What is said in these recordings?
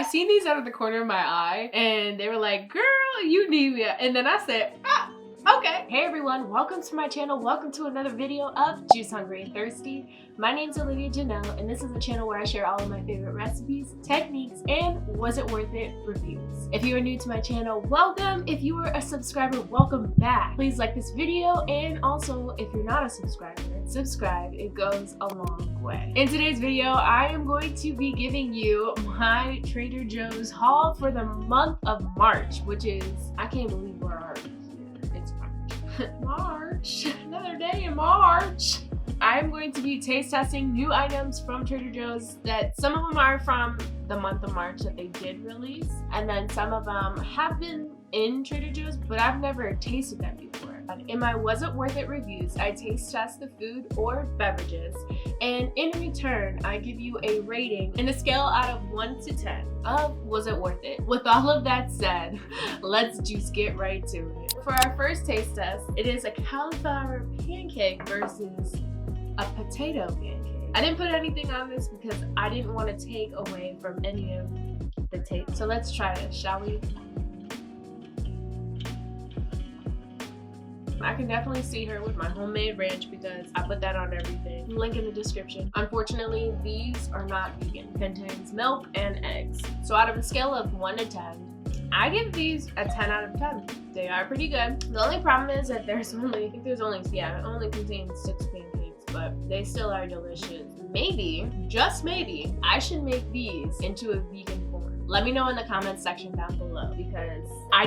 I seen these out of the corner of my eye and they were like, girl, you need me. And then I said, ah, okay. Hey everyone, welcome to my channel. Welcome to another video of Juice Hungry and Thirsty. My name's Olivia Janelle and this is a channel where I share all of my favorite recipes, techniques, and was it worth it reviews. If you are new to my channel, welcome. If you are a subscriber, welcome back. Please like this video, and also if you're not a subscriber, subscribe. It goes a long way. In today's video, I am going to be giving you my Trader Joe's haul for the month of March, which is, I can't believe we're already here. It's March. March. Another day in March. I'm going to be taste testing new items from Trader Joe's that some of them are from the month of March that they did release, and then some of them have been in Trader Joe's, but I've never tasted them before. In my Was It Worth It reviews, I taste test the food or beverages, and in return, I give you a rating in a scale out of 1 to 10 of Was It Worth It. With all of that said, let's just get right to it. For our first taste test, it is a cauliflower pancake versus a potato pancake. I didn't put anything on this because I didn't want to take away from any of the taste. So let's try it, shall we? I can definitely see her with my homemade ranch because I put that on everything. Link in the description. Unfortunately, these are not vegan. Contains milk and eggs. So out of a scale of 1 to 10, I give these a 10 out of 10. They are pretty good. The only problem is that there's only, I think there's only, it only contains 6 pancakes, but they still are delicious. Maybe, just maybe, I should make these into a vegan form. Let me know in the comments section down below because I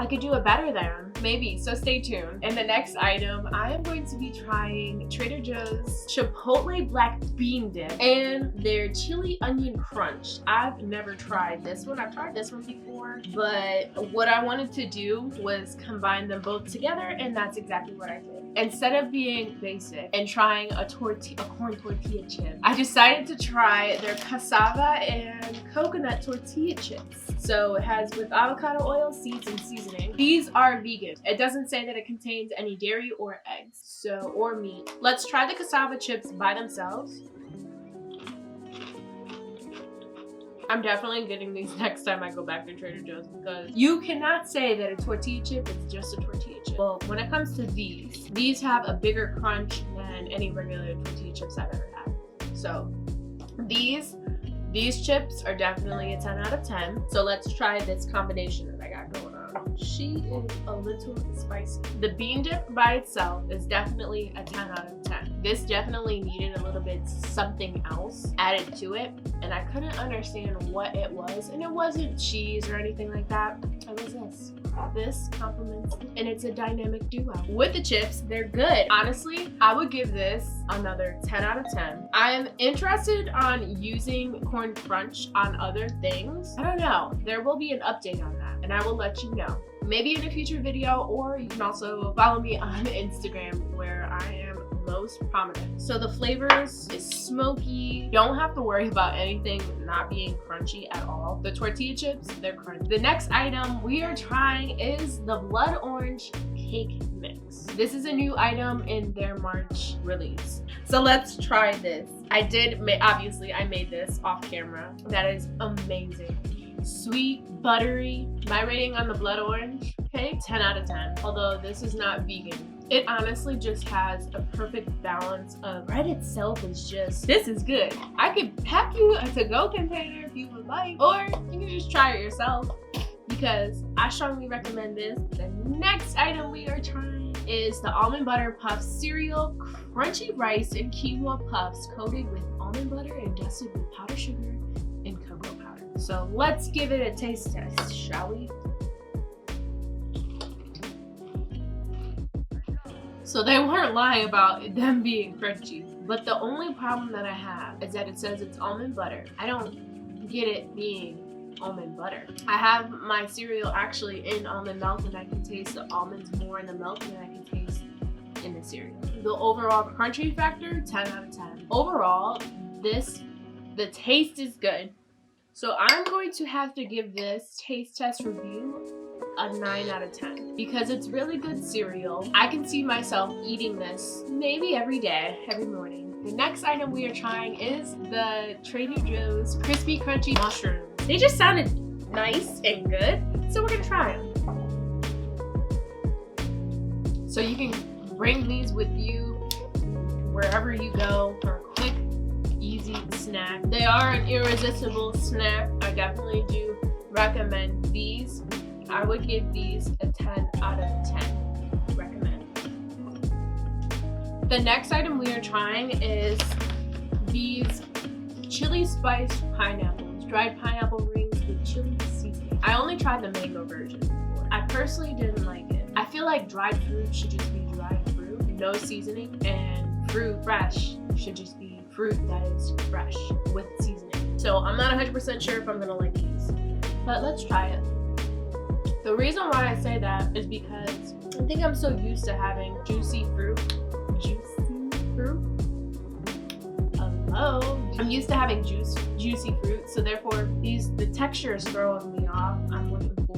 could do it better than maybe, so stay tuned. And the next item, I am going to be trying Trader Joe's Chipotle Black Bean Dip and their Chili Onion Crunch. I've never tried this one. I've tried this one before, but what I wanted to do was combine them both together, and that's exactly what I did. Instead of being basic and trying a corn tortilla chip, I decided to try their cassava and coconut tortilla chips. So it has with avocado oil, seeds, and seasoning. These are vegan. It doesn't say that it contains any dairy or eggs, or meat. Let's try the cassava chips by themselves. I'm definitely getting these next time I go back to Trader Joe's because you cannot say that a tortilla chip is just a tortilla chip. Well, when it comes to these have a bigger crunch than any regular tortilla chips I've ever had. So these chips are definitely a 10 out of 10. So let's try this combination that I got going on. She is a little spicy. The bean dip by itself is definitely a 10 out of 10. This definitely needed a little bit something else added to it, and I couldn't understand what it was, and it wasn't cheese or anything like that. It was this. This complements it, and it's a dynamic duo. With the chips, they're good. Honestly, I would give this another 10 out of 10. I am interested on using corn crunch on other things. I don't know. There will be an update on that, and I will let you know. Maybe in a future video, or you can also follow me on Instagram where I am most prominent. So the flavors is smoky. Don't have to worry about anything not being crunchy at all. The tortilla chips, they're crunchy. The next item we are trying is the blood orange cake mix. This is a new item in their March release. So let's try this. Obviously I made this off camera. That is amazing. Sweet, buttery. My rating on the blood orange cake, 10 out of 10. Although this is not vegan. It honestly just has a perfect balance of bread itself is just, this is good. I could pack you a to-go container if you would like, or you can just try it yourself because I strongly recommend this. The next item we are trying is the almond butter puff cereal, crunchy rice and quinoa puffs coated with almond butter and dusted with powdered sugar and cocoa powder. So let's give it a taste test, shall we? So they weren't lying about them being crunchy, but the only problem that I have is that it says it's almond butter. I don't get it being almond butter. I have my cereal actually in almond milk, and I can taste the almonds more in the milk than I can taste in the cereal. The overall crunchy factor, 10 out of 10. Overall, the taste is good. So I'm going to have to give this taste test review a 9 out of 10 because it's really good cereal. I can see myself eating this maybe every day, every morning. The next item we are trying is the Trader Joe's Crispy Crunchy Mushrooms. They just sounded nice and good, so we're gonna try them. So you can bring these with you wherever you go for a quick, easy snack. They are an irresistible snack. I definitely do recommend these. I would give these a 10 out of 10. Recommend. The next item we are trying is these chili spiced pineapples, dried pineapple rings with chili seasoning. I only tried the mango version before. I personally didn't like it. I feel like dried fruit should just be dried fruit, no seasoning, and fruit fresh should just be fruit that is fresh with seasoning. So I'm not 100% sure if I'm gonna like these, but let's try it. The reason why I say that is because I think I'm so used to having juicy fruit. Hello? I'm used to having juicy fruit, so therefore the texture is throwing me off. I'm looking for,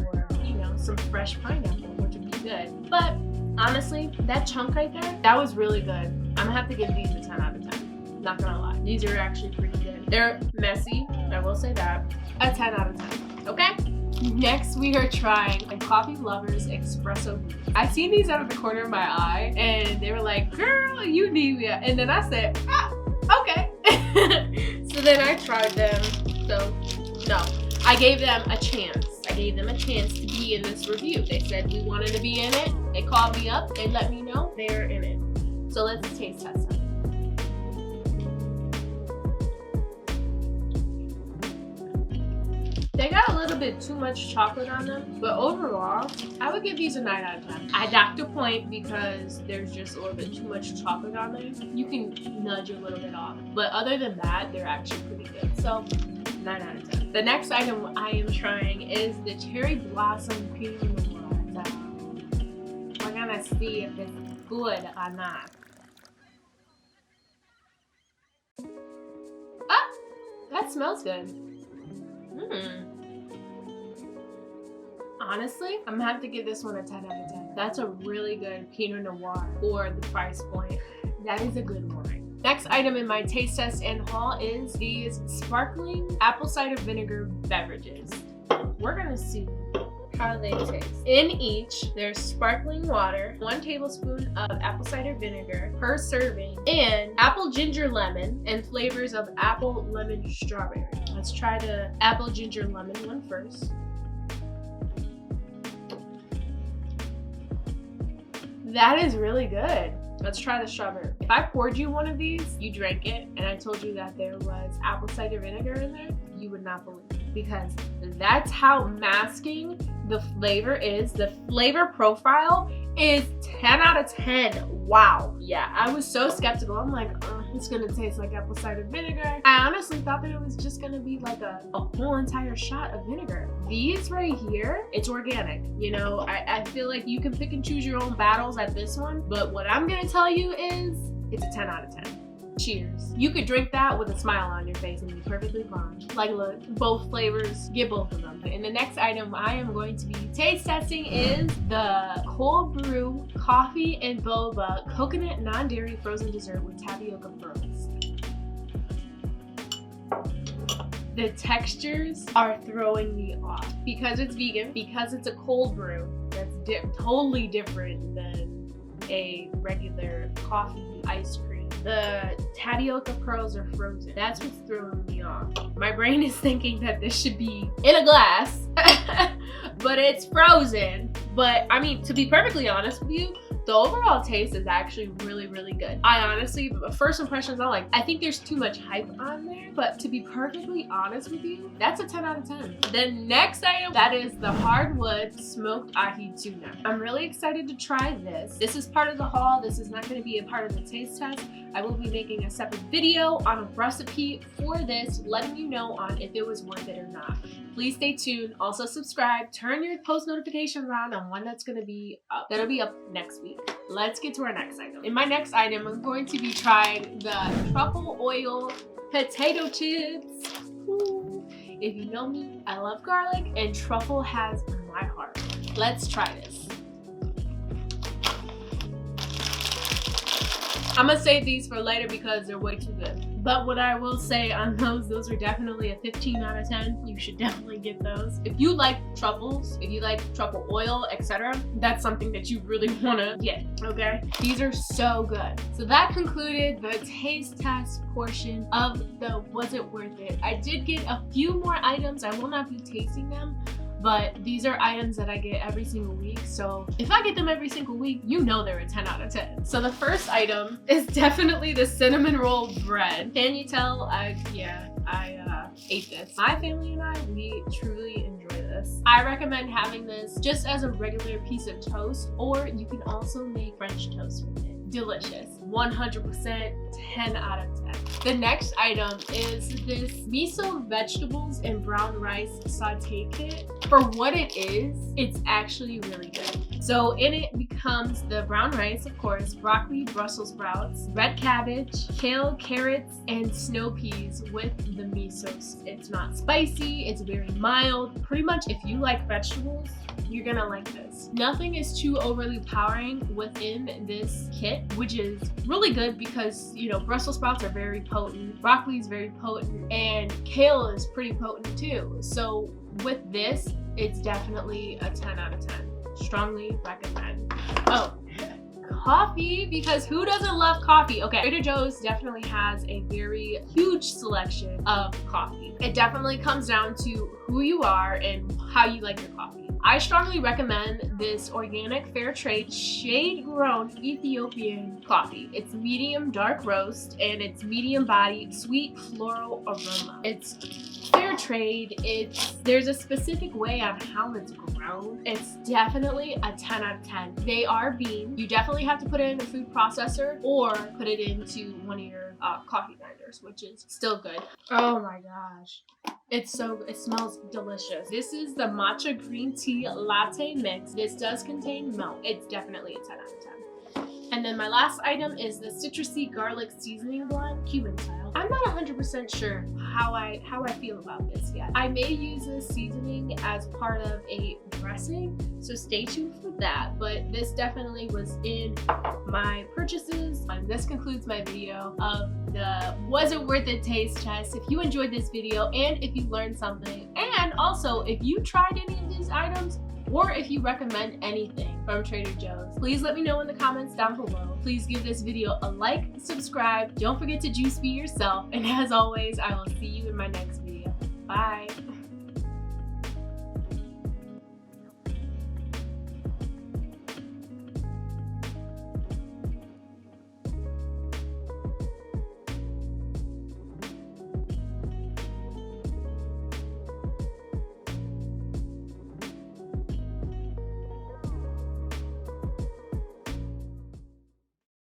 some fresh pineapple, which would be good. But honestly, that chunk right there, that was really good. I'm gonna have to give these a 10 out of 10. Not gonna lie. These are actually pretty good. They're messy, I will say that. A 10 out of 10, okay? Next, we are trying a Coffee Lovers Espresso. I seen these out of the corner of my eye, and they were like, girl, you need me. And then I said, okay. So then I tried them. So, no. I gave them a chance. I gave them a chance to be in this review. They said we wanted to be in it. They called me up. They let me know they're in it. So let's taste test them. They got a little bit too much chocolate on them, but overall, I would give these a 9 out of 10. I docked a point because there's just a little bit too much chocolate on there. You can nudge a little bit off, but other than that, they're actually pretty good. So, 9 out of 10. The next item I am trying is the Cherry Blossom Pinot Noir. So, we're gonna see if it's good or not. Ah, that smells good. Honestly, I'm gonna have to give this one a 10 out of 10. That's a really good Pinot Noir for the price point. That is a good wine. Next item in my taste test and haul is these sparkling apple cider vinegar beverages. We're gonna see how they taste. In each, there's sparkling water, 1 tablespoon of apple cider vinegar per serving, and apple ginger lemon, and flavors of apple, lemon, strawberry. Let's try the apple ginger lemon one first. That is really good. Let's try the strawberry. If I poured you one of these, you drank it, and I told you that there was apple cider vinegar in there, you would not believe it, because that's how masking the flavor is. The flavor profile is 10 out of 10. Wow. Yeah, I was so skeptical. I'm like, it's gonna taste like apple cider vinegar. I honestly thought that it was just gonna be like a whole entire shot of vinegar. These right here, it's organic. I feel like you can pick and choose your own battles at this one, but what I'm gonna tell you is it's a 10 out of 10. Cheers. You could drink that with a smile on your face and be perfectly fine. Like, look, both flavors, get both of them. And the next item I am going to be taste testing is the cold brew coffee and boba coconut non-dairy frozen dessert with tapioca pearls. The textures are throwing me off because it's vegan, because it's a cold brew that's totally different than a regular coffee ice cream. The tapioca pearls are frozen. That's what's throwing me off. My brain is thinking that this should be in a glass, but it's frozen. But I mean, to be perfectly honest with you, the overall taste is actually really, really good. I honestly, first impressions are like, I think there's too much hype on there, but to be perfectly honest with you, that's a 10 out of 10. The next item, that is the hardwood smoked ahi tuna. I'm really excited to try this. This is part of the haul. This is not going to be a part of the taste test. I will be making a separate video on a recipe for this, letting you know on if it was worth it or not. Please stay tuned. Also subscribe, turn your post notifications on when that's going to be up. That'll be up next week. Let's get to our next item. In my next item, I'm going to be trying the truffle oil potato chips. Ooh. If you know me, I love garlic, and truffle has my heart. Let's try this. I'm gonna save these for later because they're way too good. But what I will say on those are definitely a 15 out of 10. You should definitely get those. If you like truffles, if you like truffle oil, etc., that's something that you really wanna get, okay? These are so good. So that concluded the taste test portion of the Was It Worth It? I did get a few more items. I will not be tasting them, but these are items that I get every single week. So if I get them every single week, you know they're a 10 out of 10. So the first item is definitely the cinnamon roll bread. Can you tell? I ate this. My family and I, we truly enjoy this. I recommend having this just as a regular piece of toast, or you can also make French toast with it. Delicious. 100% 10 out of 10. The next item is this miso vegetables and brown rice saute kit. For what it is, it's actually really good. So in it becomes the brown rice, of course, broccoli, Brussels sprouts, red cabbage, kale, carrots, and snow peas with the misos. It's not spicy, it's very mild. Pretty much if you like vegetables, you're gonna like this. Nothing is too overly powering within this kit, which is really good because, you know, Brussels sprouts are very potent, broccoli is very potent, and kale is pretty potent too. So with this, it's definitely a 10 out of 10. Strongly recommend. Oh, coffee, because who doesn't love coffee? Okay, Trader Joe's definitely has a very huge selection of coffee. It definitely comes down to who you are and how you like your coffee. I strongly recommend this organic fair trade shade grown Ethiopian coffee. It's medium dark roast and it's medium bodied sweet floral aroma. It's fair trade. There's a specific way on how it's grown. It's definitely a 10 out of 10. They are bean. You definitely have to put it in a food processor or put it into one of your coffee grinders, which is still good. Oh my gosh. It smells delicious. This is the matcha green tea latte mix. This does contain milk. It's definitely a 10 out of 10. And then my last item is the citrusy garlic seasoning blend, Cuban style. I'm not 100% sure how I feel about this yet. I may use this seasoning as part of a dressing, so stay tuned for that. But this definitely was in my purchases. And this concludes my video of the Was It Worth It taste test. If you enjoyed this video and if you learned something, and also if you tried any of these items, or if you recommend anything from Trader Joe's, please let me know in the comments down below. Please give this video a like, subscribe, don't forget to juice feed yourself, and as always, I will see you in my next video. Bye!